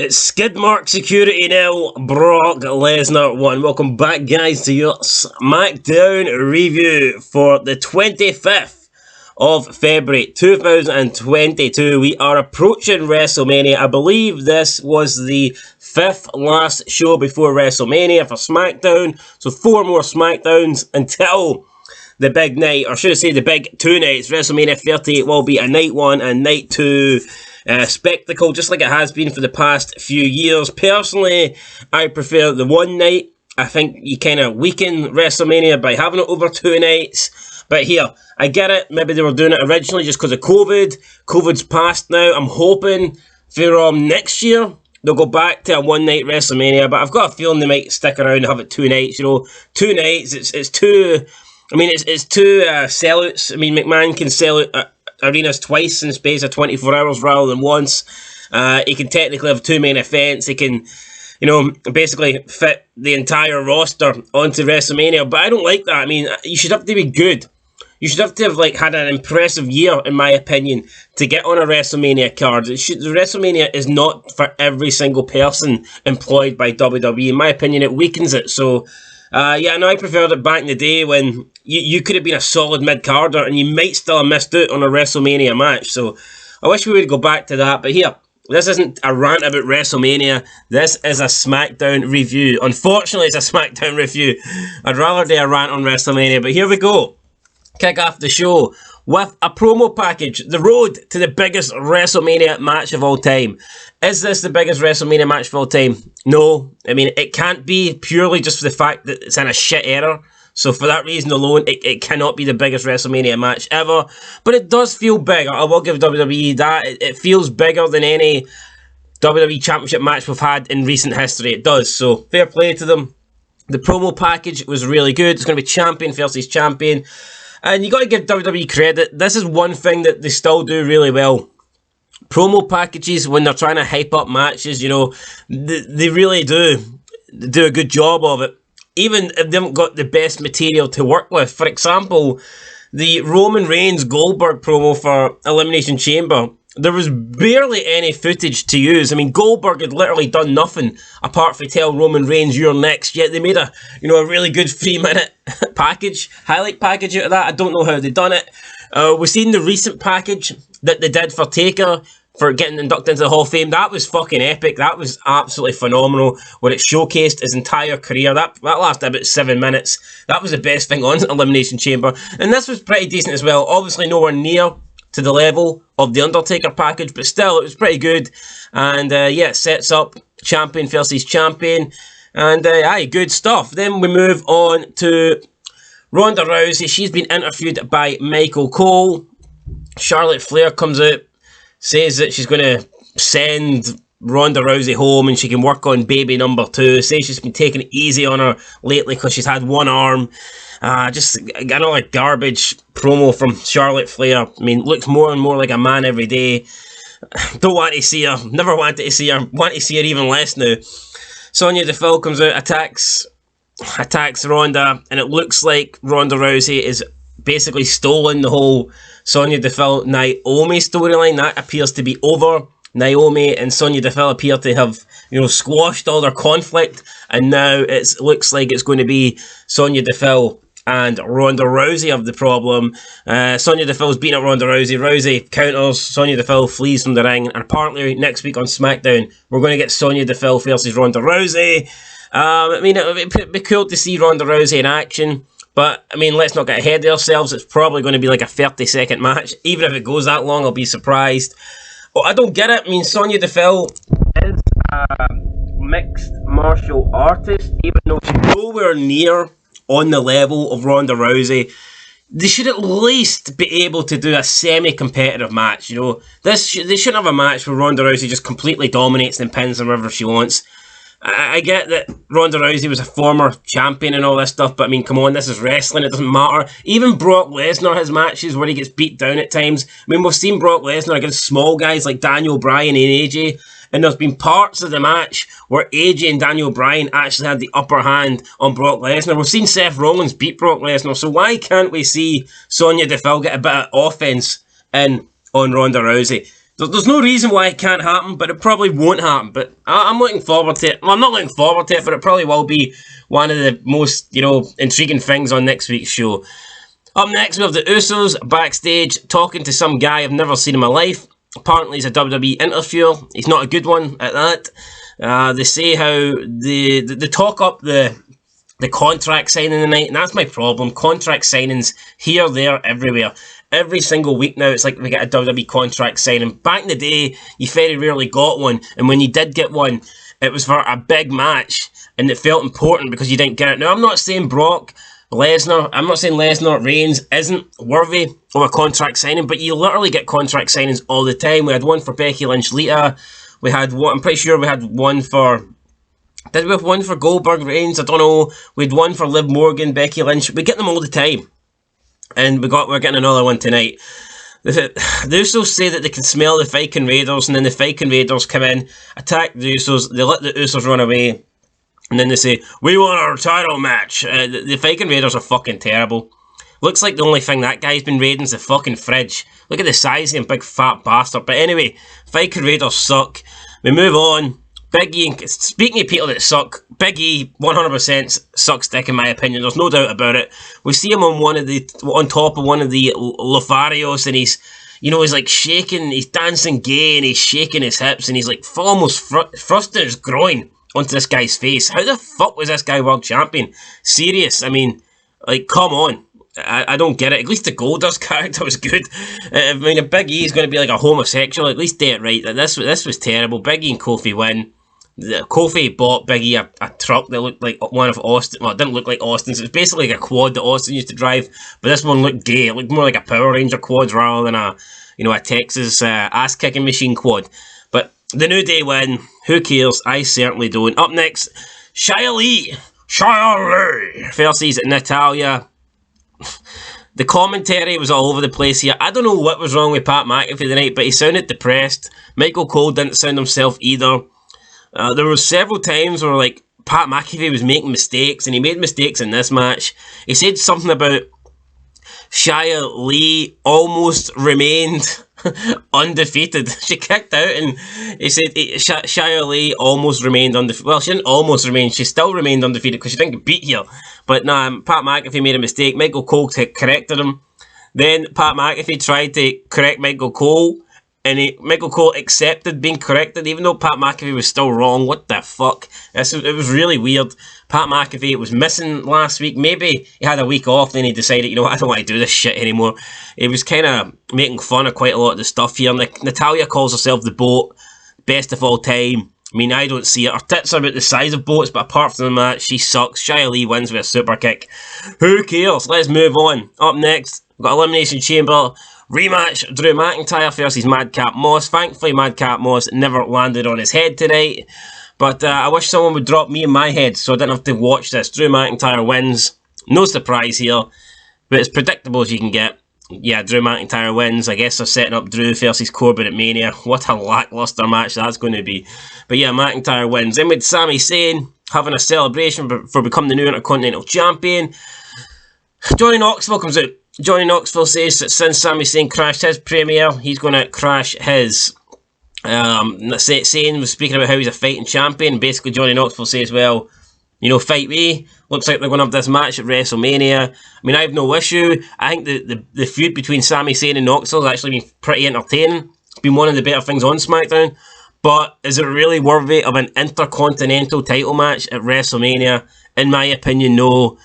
It's Skidmark Security nil, Brock Lesnar 1. Welcome back, guys, to your SmackDown review for the 25th of February 2022. We are approaching WrestleMania. I believe this was the 5th last show before WrestleMania for SmackDown. So 4 more SmackDowns until the big night, or should I say the big 2 nights. WrestleMania 38 will be a night 1 and night 2 spectacle, just like it has been for the past few years. Personally, I prefer the one night. I think you kind of weaken WrestleMania by having it over 2 nights. But here, I get it. Maybe they were doing it originally just because of COVID. COVID's passed now. I'm hoping for next year they'll go back to a one-night WrestleMania. But I've got a feeling they might stick around and have it 2 nights. You know, 2 nights. It's too. I mean, it's two sellouts. I mean, McMahon can sell out arenas twice in the space of 24 hours rather than once. He can technically have 2 main events. He can, you know, basically fit the entire roster onto WrestleMania. But I don't like that. I mean, you should have to be good. You should have to have had an impressive year, in my opinion, to get on a WrestleMania card. WrestleMania is not for every single person employed by WWE. In my opinion, it weakens it. So, yeah, no, I preferred it back in the day when you could have been a solid mid-carder and you might still have missed out on a WrestleMania match. So I wish we would go back to that. But here, this isn't a rant about WrestleMania. This is a SmackDown review. Unfortunately, it's a SmackDown review. I'd rather do a rant on WrestleMania. But here we go. Kick off the show with a promo package. The road to the biggest WrestleMania match of all time. Is this the biggest WrestleMania match of all time? No. I mean, it can't be purely just for the fact that it's in a shit era. So for that reason alone, it cannot be the biggest WrestleMania match ever. But it does feel big. I will give WWE that. It feels bigger than any WWE Championship match we've had in recent history. It does. So fair play to them. The promo package was really good. It's going to be champion versus champion. And you got to give WWE credit. This is one thing that they still do really well. Promo packages, when they're trying to hype up matches, you know, they really do a good job of it. Even if they haven't got the best material to work with. For example, the Roman Reigns Goldberg promo for Elimination Chamber, there was barely any footage to use. I mean, Goldberg had literally done nothing apart from tell Roman Reigns you're next. Yet they made a really good 3-minute package, highlight package out of that. I don't know how they done it. We've seen the recent package that they did for Taker for getting inducted into the Hall of Fame. That was fucking epic. That was absolutely phenomenal. Where it showcased his entire career. That lasted about 7 minutes. That was the best thing on Elimination Chamber. And this was pretty decent as well. Obviously nowhere near to the level of the Undertaker package, but still, it was pretty good. And yeah, it sets up champion versus champion. And aye, good stuff. Then we move on to Ronda Rousey. She's been interviewed by Michael Cole. Charlotte Flair comes out, says that she's going to send Ronda Rousey home and she can work on baby number 2. Says she's been taking it easy on her lately because she's had one arm. Just another garbage promo from Charlotte Flair. I mean, looks more and more like a man every day. Don't want to see her. Never wanted to see her. Want to see her even less now. Sonya Deville comes out, attacks Ronda, and it looks like Ronda Rousey is basically stolen the whole Sonya Deville Naomi storyline. That appears to be over. Naomi and Sonya Deville appear to have, squashed all their conflict, and now it looks like it's going to be Sonya Deville and Ronda Rousey have the problem. Sonya Deville's beating up Ronda Rousey. Rousey counters. Sonya Deville flees from the ring, and apparently next week on SmackDown we're going to get Sonya Deville versus Ronda Rousey. I mean, it would be cool to see Ronda Rousey in action. But, I mean, let's not get ahead of ourselves. It's probably going to be like a 30-second match. Even if it goes that long, I'll be surprised. Oh, I don't get it. I mean, Sonya Deville is a mixed martial artist. Even though she's nowhere near on the level of Ronda Rousey, they should at least be able to do a semi-competitive match, They shouldn't have a match where Ronda Rousey just completely dominates and pins them wherever she wants. I get that Ronda Rousey was a former champion and all this stuff, but I mean, come on, this is wrestling, it doesn't matter. Even Brock Lesnar has matches where he gets beat down at times. I mean, we've seen Brock Lesnar against small guys like Daniel Bryan and AJ, and there's been parts of the match where AJ and Daniel Bryan actually had the upper hand on Brock Lesnar. We've seen Seth Rollins beat Brock Lesnar, so why can't we see Sonya Deville get a bit of offense in on Ronda Rousey? There's no reason why it can't happen, but it probably won't happen. But I'm looking forward to it. Well, I'm not looking forward to it, but it probably will be one of the most, intriguing things on next week's show. Up next, we have the Usos backstage talking to some guy I've never seen in my life. Apparently, he's a WWE interviewer. He's not a good one at that. They say how they talk up the contract signing tonight, and that's my problem. Contract signings here, there, everywhere. Every single week now, it's like we get a WWE contract signing. Back in the day, you very rarely got one, and when you did get one, it was for a big match, and it felt important because you didn't get it. Now, I'm not saying Lesnar, Reigns isn't worthy of a contract signing, but you literally get contract signings all the time. We had one for Becky Lynch, Lita. We had one, I'm pretty sure we had one for... Did we have one for Goldberg, Reigns? I don't know. We had one for Liv Morgan, Becky Lynch. We get them all the time. And we're getting another one tonight. The Usos say that they can smell the Viking Raiders, and then the Viking Raiders come in, attack the Usos, they let the Usos run away, and then they say, we want our title match. The Viking Raiders are fucking terrible. Looks like the only thing that guy's been raiding is the fucking fridge. Look at the size of him, big fat bastard. But anyway, Viking Raiders suck. We move on. Big E, speaking of people that suck, Big E 100% sucks dick in my opinion. There's no doubt about it. We see him on top of one of the Lotharios, and he's like shaking, he's dancing gay, and he's shaking his hips, and he's like almost thrusting his groin onto this guy's face. How the fuck was this guy world champion? Serious? I mean, like, come on. I don't get it. At least the Goldust character was good. I mean, if Big E is going to be like a homosexual, at least do it right. This was terrible. Big E and Kofi win. Kofi bought Big E a truck that looked like one of Austin. Well, it didn't look like Austin's. It was basically like a quad that Austin used to drive, but this one looked gay. It looked more like a Power Ranger quad rather than a Texas ass-kicking machine quad. But the New Day win. Who cares? I certainly don't. Up next, Xia Li versus Natalya. The commentary was all over the place here. I don't know what was wrong with Pat McAfee tonight, but he sounded depressed. Michael Cole didn't sound himself either. There were several times where like Pat McAfee was making mistakes, and he made mistakes in this match. He said something about Xia Li almost remained undefeated. She kicked out, and he said Xia Li almost remained undefeated. Well, she didn't almost remain. She still remained undefeated because she didn't get beat here. But nah, Pat McAfee made a mistake. Michael Cole corrected him. Then Pat McAfee tried to correct Michael Cole, and Michael Cole accepted being corrected, even though Pat McAfee was still wrong. What the fuck? It was really weird. Pat McAfee was missing last week. Maybe he had a week off, then he decided, I don't want to do this shit anymore. He was kind of making fun of quite a lot of the stuff here. Natalya calls herself the boat, best of all time. I mean, I don't see it. Her tits are about the size of boats, but apart from the match, she sucks. Xia Li wins with a super kick. Who cares? Let's move on. Up next, we've got Elimination Chamber rematch. Drew McIntyre versus Madcap Moss. Thankfully, Madcap Moss never landed on his head tonight. But I wish someone would drop me in my head so I didn't have to watch this. Drew McIntyre wins. No surprise here, but as predictable as you can get. Yeah, Drew McIntyre wins. I guess they're setting up Drew versus Corbin at Mania. What a lackluster match that's going to be. But yeah, McIntyre wins. Then with Sami Zayn having a celebration for becoming the new Intercontinental Champion. Johnny Knoxville comes out. Johnny Knoxville says that since Sami Zayn crashed his premiere, he's going to crash his. Zayn was speaking about how he's a fighting champion. Basically, Johnny Knoxville says, well, fight me. Looks like they're going to have this match at WrestleMania. I mean, I have no issue. I think the feud between Sami Zayn and Knoxville has actually been pretty entertaining. It's been one of the better things on SmackDown. But is it really worthy of an Intercontinental title match at WrestleMania? In my opinion, no.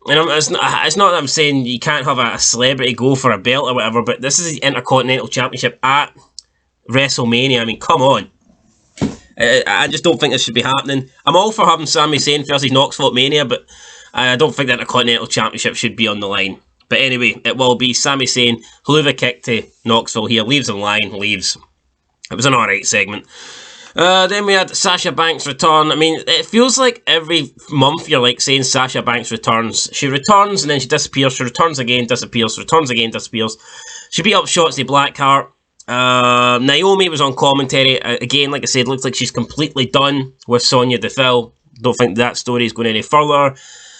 And it's not that I'm saying you can't have a celebrity go for a belt or whatever, but this is the Intercontinental Championship at WrestleMania. I mean, come on. I just don't think this should be happening. I'm all for having Sami Zayn versus Knoxville at Mania, but I don't think that the Intercontinental Championship should be on the line. But anyway, it will be Sami Zayn, Helluva Kick to Knoxville here, leaves him lying, leaves. It was an alright segment. Then we had Sasha Banks return. I mean, it feels like every month you're like saying Sasha Banks returns. She returns and then she disappears. She returns again, disappears. Returns again, disappears. She beat up Shotzi Blackheart. Naomi was on commentary. Again, like I said, looks like she's completely done with Sonya Deville. Don't think that story is going any further.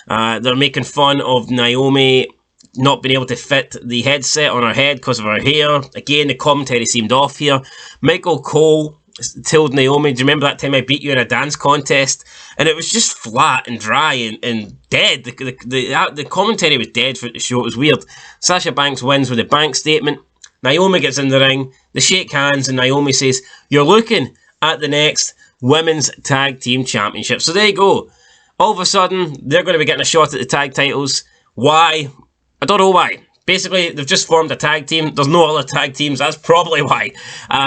They're making fun of Naomi not being able to fit the headset on her head because of her hair. Again, the commentary seemed off here. Michael Cole told Naomi, do you remember that time I beat you in a dance contest? And it was just flat and dry and dead. The commentary was dead for the show. It was weird. Sasha Banks wins with a bank statement. Naomi gets in the ring. They shake hands and Naomi says, you're looking at the next Women's Tag Team Championship. So there you go. All of a sudden, they're going to be getting a shot at the tag titles. Why? I don't know why. Basically, they've just formed a tag team. There's no other tag teams. That's probably why.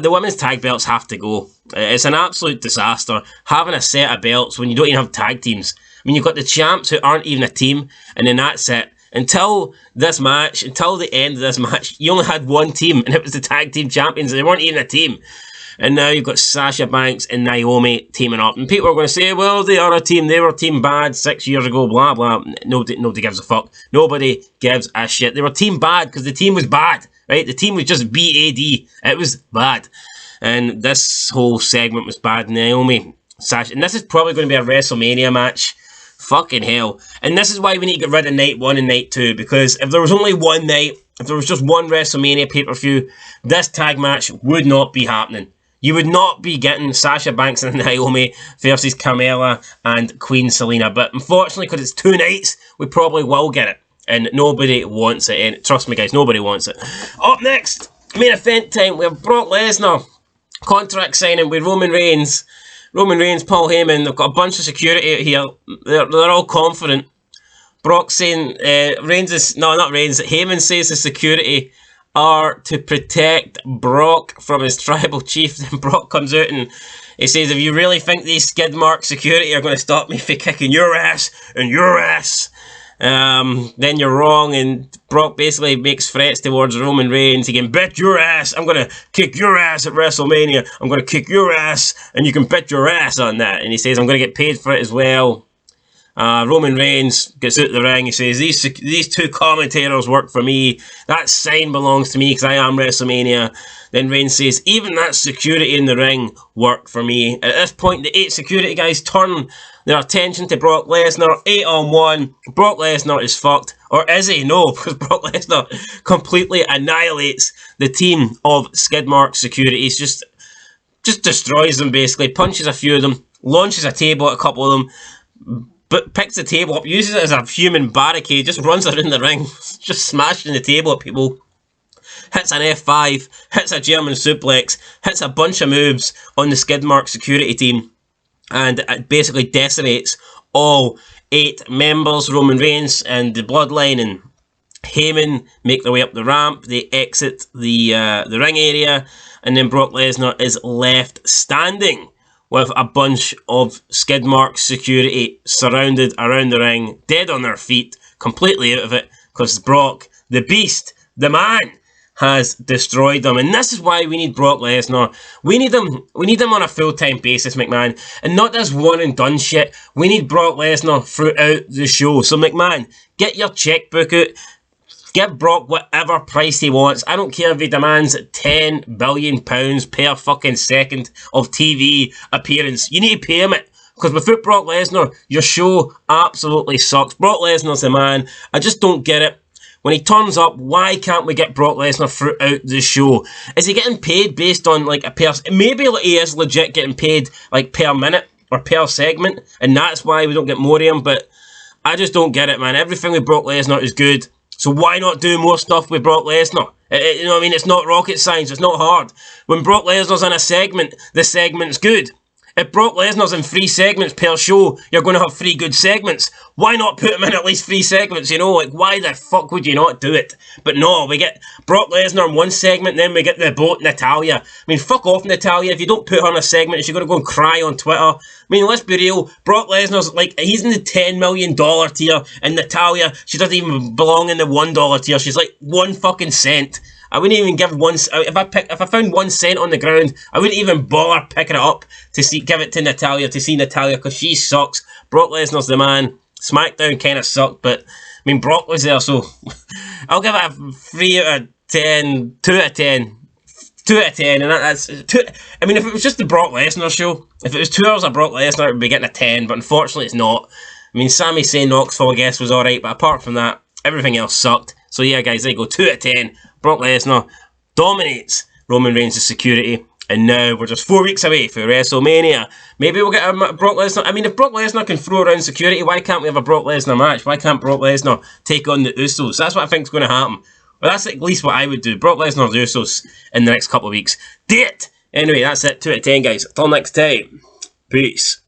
The women's tag belts have to go. It's an absolute disaster having a set of belts when you don't even have tag teams. I mean, you've got the champs who aren't even a team, and then that's it. Until this match, until the end of this match, you only had one team, and it was the tag team champions. They weren't even a team. And now you've got Sasha Banks and Naomi teaming up. And people are going to say, well, they are a team. They were team bad 6 years ago, blah, blah. Nobody gives a fuck. Nobody gives a shit. They were team bad because the team was bad, right? The team was just B-A-D. It was bad. And this whole segment was bad. Naomi, Sasha. And this is probably going to be a WrestleMania match. Fucking hell. And this is why we need to get rid of night 1 and night 2. Because if there was only one night, if there was just one WrestleMania pay-per-view, this tag match would not be happening. You would not be getting Sasha Banks and Naomi versus Carmella and Queen Selina. But unfortunately, because it's 2 nights, we probably will get it. And nobody wants it. And trust me, guys, nobody wants it. Up next, main event time. We have Brock Lesnar. Contract signing with Roman Reigns. Roman Reigns, Paul Heyman. They've got a bunch of security out here. They're all confident. Brock saying, Heyman says the security are to protect Brock from his tribal chief. Then Brock comes out and he says, if you really think these Skidmark security are going to stop me from kicking your ass and your ass, then you're wrong. And Brock basically makes threats towards Roman Reigns. He can bet your ass I'm going to kick your ass at WrestleMania. I'm going to kick your ass and you can bet your ass on that. And he says, I'm going to get paid for it as well. Roman Reigns gets out the ring. He says, these 2 commentators work for me. That sign belongs to me because I am WrestleMania. Then Reigns says, even that security in the ring worked for me. At this point, the 8 security guys turn their attention to Brock Lesnar. 8-on-1. Brock Lesnar is fucked. Or is he? No, because Brock Lesnar completely annihilates the team of Skidmark security. He's just destroys them, basically. Punches a few of them. Launches a table at a couple of them. But picks the table up, uses it as a human barricade, just runs around the ring, just smashing the table at people. Hits an F5, hits a German suplex, hits a bunch of moves on the Skidmark security team, and it basically decimates all 8 members. Roman Reigns and the Bloodline and Heyman make their way up the ramp. They exit the ring area, and then Brock Lesnar is left standing with a bunch of Skidmark security surrounded around the ring, dead on their feet, completely out of it, because Brock, the Beast, the man, has destroyed them. And this is why we need Brock Lesnar. We need him on a full-time basis, McMahon, and not this one-and-done shit. We need Brock Lesnar throughout the show. So, McMahon, get your checkbook out. Give Brock whatever price he wants. I don't care if he demands £10 billion per fucking second of TV appearance. You need to pay him it. Because without Brock Lesnar, your show absolutely sucks. Brock Lesnar's the man. I just don't get it. When he turns up, why can't we get Brock Lesnar throughout the show? Is he getting paid based on like a per... Maybe he is legit getting paid like per minute or per segment. And that's why we don't get more of him. But I just don't get it, man. Everything with Brock Lesnar is good. So why not do more stuff with Brock Lesnar? You know what I mean? It's not rocket science. It's not hard. When Brock Lesnar's in a segment, the segment's good. If Brock Lesnar's in 3 segments per show, you're going to have 3 good segments. Why not put him in at least 3 segments, you know? Like, why the fuck would you not do it? But no, we get Brock Lesnar in 1 segment, then we get the boat Natalya. I mean, fuck off, Natalya. If you don't put her in a segment, she's going to go and cry on Twitter. I mean, let's be real. Brock Lesnar's, like, he's in the $10 million tier, and Natalya, she doesn't even belong in the $1 tier. She's like 1 fucking cent. I wouldn't even give one. If I found 1 cent on the ground, I wouldn't even bother picking it up to give it to Natalya, to see Natalya, because she sucks. Brock Lesnar's the man. SmackDown kind of sucked, but I mean Brock was there, so I'll give it a 3 out of 10, 2 out of 10, 2 out of 10, and that's 2. I mean, if it was just the Brock Lesnar show, if it was 2 hours of Brock Lesnar, it would be getting a 10, but unfortunately it's not. I mean, Sami Zayn Knoxville, I guess, was alright, but apart from that, Everything else sucked. So yeah, guys, there you go. 2 out of 10. Brock Lesnar dominates Roman Reigns' security. And now we're just 4 weeks away for WrestleMania. Maybe we'll get a Brock Lesnar. I mean, if Brock Lesnar can throw around security, why can't we have a Brock Lesnar match? Why can't Brock Lesnar take on the Usos? That's what I think is going to happen. Well, that's at least what I would do. Brock Lesnar's Usos in the next couple of weeks. Do it! Anyway, that's it. 2 out of 10, guys. Until next time. Peace.